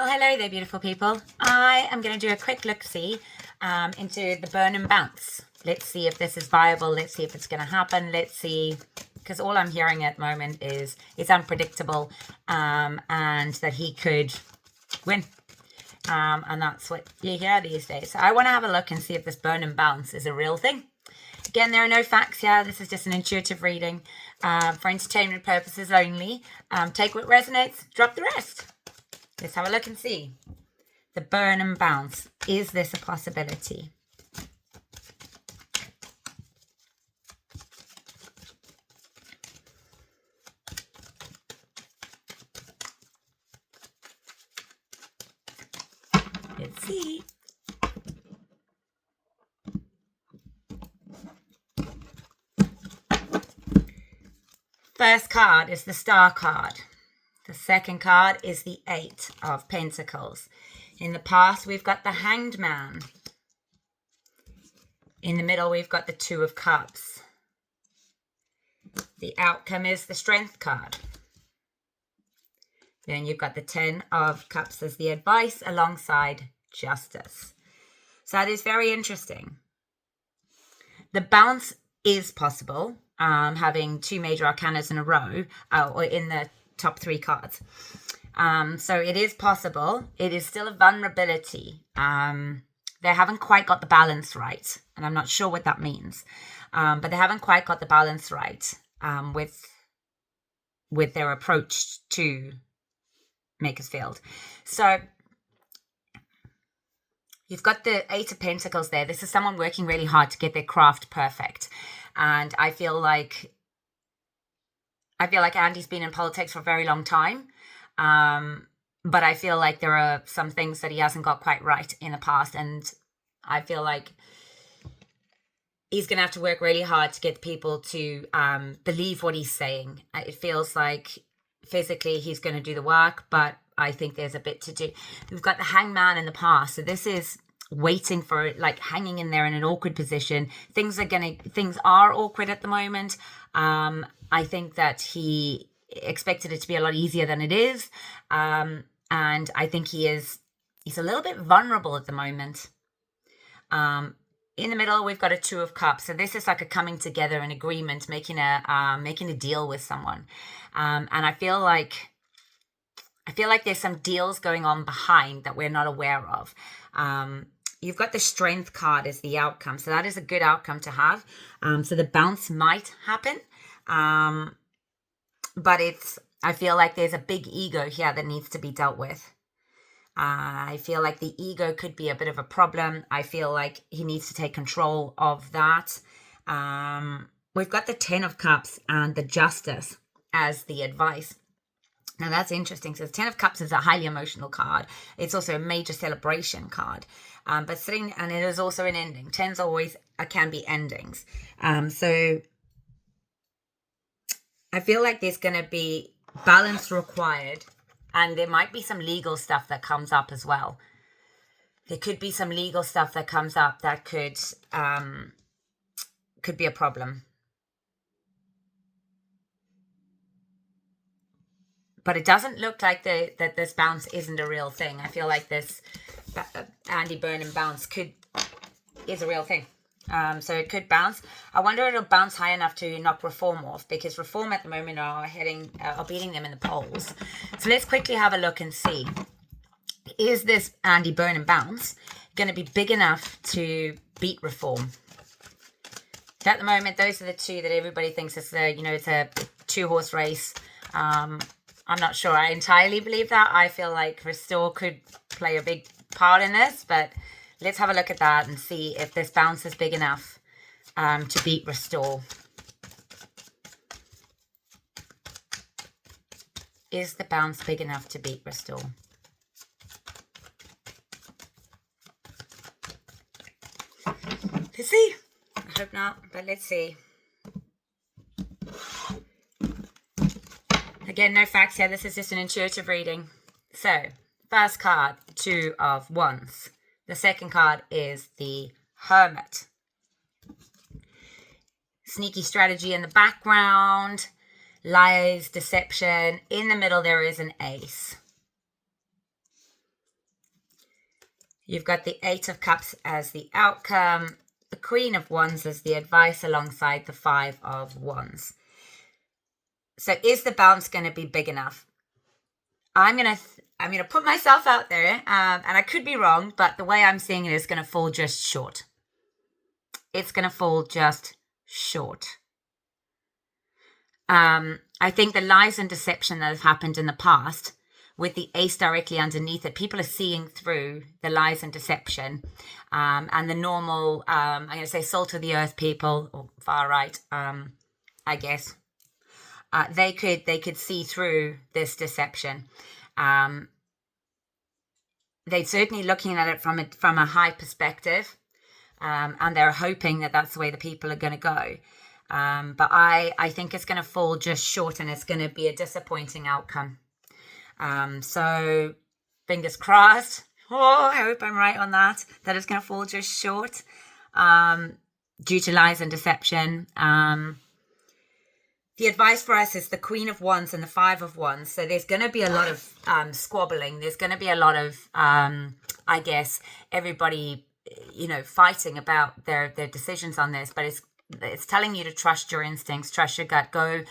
Well, hello there, beautiful people. I am going to do a quick look-see into the Burnham Bounce. Let's see if this is viable. Let's see if it's going to happen. Let's see, because all I'm hearing at the moment is it's unpredictable and that he could win. And that's what you hear these days. So I want to have a look and see if this Burnham Bounce is a real thing. Again, there are no facts here. This is just an intuitive reading for entertainment purposes only. Take what resonates, drop the rest. Let's have a look and see. The Burnham Bounce. Is this a possibility? Let's see. First card is the Star card. The second card is the Eight of Pentacles. In the past, we've got the Hanged Man. In the middle, we've got the Two of Cups. The outcome is the Strength card. Then you've got the Ten of Cups as the advice alongside Justice. So that is very interesting. The bounce is possible, having two major arcanas in a row, or in the top three cards. So it is possible. It is still a vulnerability. They haven't quite got the balance right, and I'm not sure what that means. But they haven't quite got the balance right with their approach to Makerfield. So you've got the Eight of Pentacles there. This is someone working really hard to get their craft perfect. And I feel like Andy's been in politics for a very long time. But I feel like there are some things that he hasn't got quite right in the past. And I feel like he's going to have to work really hard to get people to believe what he's saying. It feels like physically he's going to do the work, but I think there's a bit to do. We've got the Hangman in the past. So this is waiting for, like, hanging in there in an awkward position. Things are awkward at the moment. I think that he expected it to be a lot easier than it is. And I think he's a little bit vulnerable at the moment. In the middle, we've got a Two of Cups. So this is like a coming together, an agreement, making a deal with someone. And I feel like there's some deals going on behind that we're not aware of. You've got the Strength card as the outcome. So that is a good outcome to have. So the bounce might happen. But I feel like there's a big ego here that needs to be dealt with. I feel like the ego could be a bit of a problem. I feel like he needs to take control of that. We've got the Ten of Cups and the Justice as the advice. Now that's interesting. So the Ten of Cups is a highly emotional card. It's also a major celebration card. And it is also an ending. Tens always can be endings. So I feel like there's going to be balance required, and there might be some legal stuff that comes up as well. There could be some legal stuff that comes up that could be a problem. But it doesn't look like that this bounce isn't a real thing. I feel like this Andy Burnham Bounce is a real thing. So it could bounce. I wonder if it'll bounce high enough to knock Reform off, because Reform at the moment are beating them in the polls. So let's quickly have a look and see. Is this Andy Burnham Bounce going to be big enough to beat Reform? So at the moment, those are the two that everybody thinks it's a two-horse race. I'm not sure I entirely believe that. I feel like Restore could play a big part in this, but let's have a look at that and see if this bounce is big enough to beat Restore. Is the bounce big enough to beat Restore? Let's see. I hope not, but let's see. Again, no facts here. This is just an intuitive reading. So, first card, Two of Wands. The second card is the Hermit. Sneaky strategy in the background. Lies, deception. In the middle, there is an Ace. You've got the Eight of Cups as the outcome, the Queen of Wands as the advice alongside the Five of Wands. So is the bounce going to be big enough? I'm gonna put myself out there, and I could be wrong, but the way I'm seeing it is going to fall just short. It's going to fall just short. I think the lies and deception that have happened in the past, with the ace directly underneath it, people are seeing through the lies and deception, and the normal, I'm going to say salt of the earth people, or far right, I guess, they could see through this deception. They're certainly looking at it from a high perspective, and they're hoping that that's the way the people are going to go. But I think it's going to fall just short, and it's going to be a disappointing outcome. So fingers crossed. Oh, I hope I'm right on that it's going to fall just short, due to lies and deception. The advice for us is the Queen of Wands and the Five of Wands. So there's going to be a lot of squabbling. There's going to be a lot of, I guess, everybody, fighting about their decisions on this. But it's telling you to trust your instincts, trust your gut, go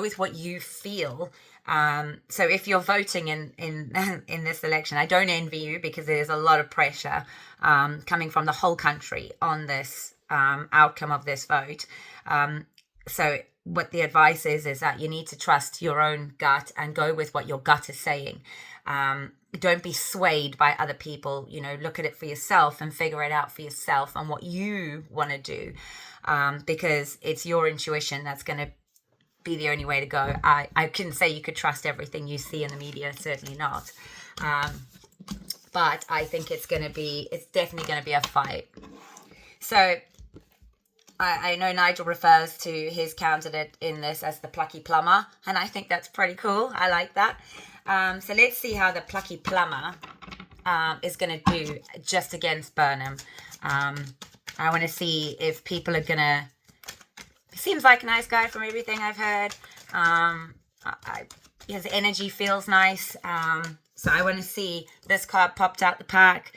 with what you feel. So if you're voting in this election, I don't envy you, because there's a lot of pressure coming from the whole country on this outcome of this vote. So what the advice is that you need to trust your own gut and go with what your gut is saying. Don't be swayed by other people. Look at it for yourself and figure it out for yourself and what you want to do, because it's your intuition that's going to be the only way to go. I couldn't say you could trust everything you see in the media, certainly not. But I think it's definitely going to be a fight. So I know Nigel refers to his candidate in this as the Plucky Plumber, and I think that's pretty cool. I like that. So let's see how the Plucky Plumber is going to do just against Burnham. I want to see if people are going to... Seems like a nice guy from everything I've heard. His energy feels nice. So I want to see this card popped out the pack.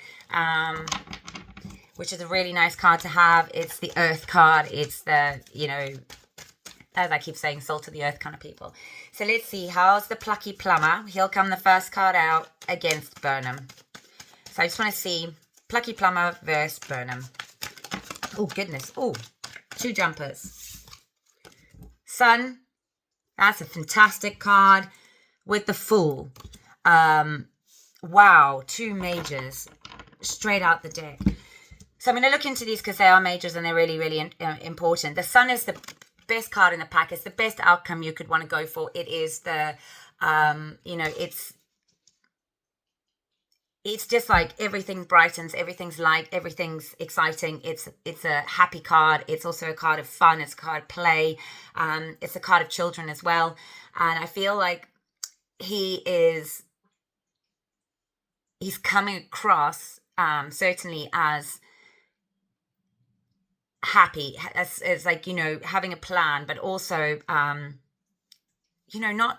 Which is a really nice card to have. It's the Earth card. It's the, as I keep saying, salt of the earth kind of people. So let's see, how's the Plucky Plumber? He'll come the first card out against Burnham. So I just want to see Plucky Plumber versus Burnham. Oh, goodness. Oh, 2 jumpers. Sun. That's a fantastic card with the Fool. Wow, 2 majors straight out the deck. So I'm going to look into these because they are majors and they're really, really important. The Sun is the best card in the pack. It's the best outcome you could want to go for. It is the, it's just like everything brightens, everything's light, everything's exciting. It's a happy card. It's also a card of fun. It's a card of play. It's a card of children as well. And I feel like he's coming across certainly as happy, as like, having a plan, but also not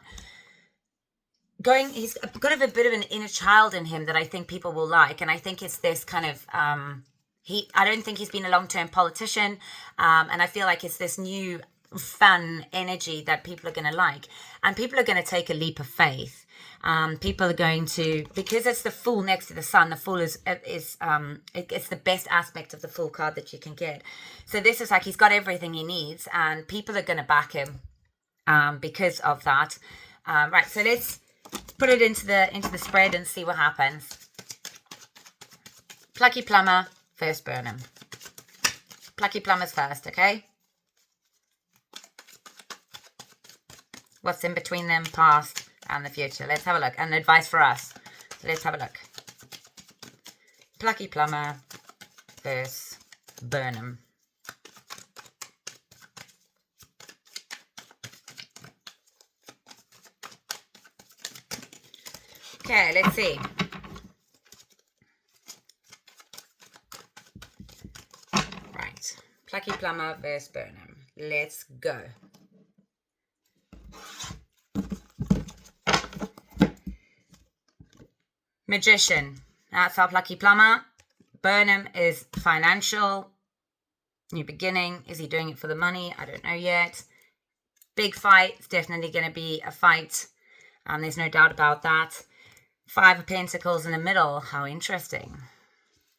going... He's got a bit of an inner child in him that I think people will like, and I think it's this kind of I don't think he's been a long-term politician, and I feel like it's this new fun energy that people are going to like, and people are going to take a leap of faith. People are going to, because it's the Fool next to the Sun. The Fool is it's the best aspect of the Fool card that you can get. So this is like he's got everything he needs, and people are going to back him because of that. Right, so let's put it into the spread and see what happens. Plucky Plumber versus Burnham. Plucky Plumber's first, okay? What's in between them, past and the future? Let's have a look. And advice for us. So let's have a look. Plucky Plumber versus Burnham. Okay, let's see. Right. Plucky Plumber versus Burnham. Let's go. Magician. That's our Plucky Plumber. Burnham is financial, new beginning. Is he doing it for the money? I don't know yet. Big fight. It's definitely going to be a fight. There's no doubt about that. 5 of Pentacles in the middle. How interesting.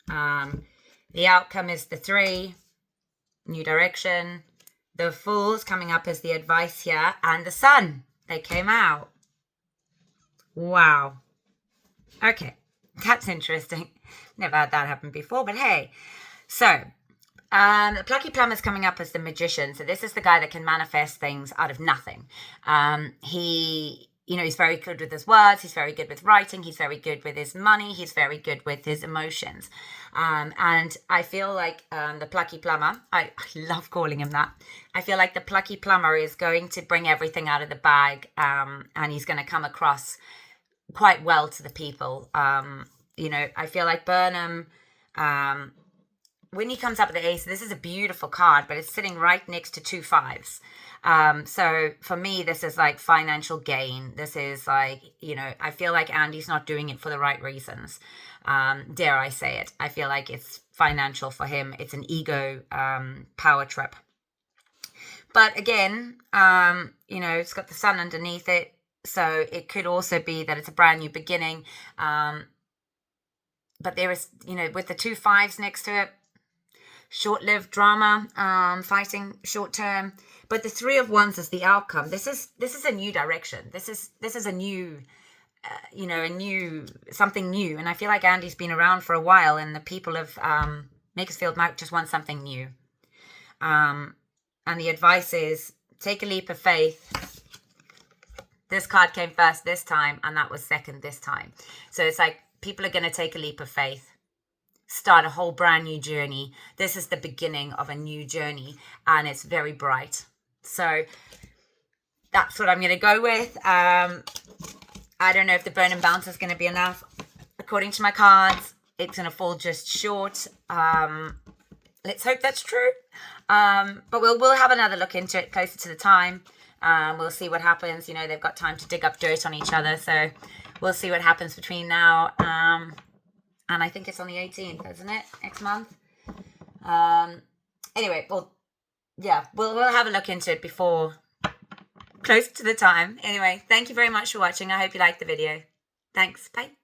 The outcome is the 3. New direction. The Fool's coming up as the advice here. And the Sun. They came out. Wow. Okay. That's interesting. Never had that happen before, but hey. So, the Plucky Plumber is coming up as the Magician. So this is the guy that can manifest things out of nothing. He's very good with his words. He's very good with writing. He's very good with his money. He's very good with his emotions. And I feel like the Plucky Plumber, I love calling him that. I feel like the Plucky Plumber is going to bring everything out of the bag, and he's going to come across quite well to the people. I feel like Burnham, when he comes up with the ace, this is a beautiful card, but it's sitting right next to 2 5s. So for me, this is like financial gain. This is like, I feel like Andy's not doing it for the right reasons. Dare I say it? I feel like it's financial for him. It's an ego power trip. But again, it's got the Sun underneath it. So it could also be that it's a brand new beginning. But there is, with the 2 5s next to it, short-lived drama, fighting short term. But the 3 of Wands is the outcome. This is a new direction. This is a new, something new. And I feel like Andy's been around for a while, and the people of Makerfield might just want something new. And the advice is take a leap of faith. This card came first this time, and that was second this time. So it's like people are going to take a leap of faith, start a whole brand new journey. This is the beginning of a new journey, and it's very bright. So that's what I'm going to go with. I don't know if the Burnham Bounce is going to be enough. According to my cards, it's going to fall just short. Let's hope that's true. But we'll have another look into it closer to the time. We'll see what happens. They've got time to dig up dirt on each other. So we'll see what happens between now. And I think it's on the 18th, isn't it? Next month. Anyway, we'll have a look into it before, close to the time. Anyway, thank you very much for watching. I hope you liked the video. Thanks. Bye.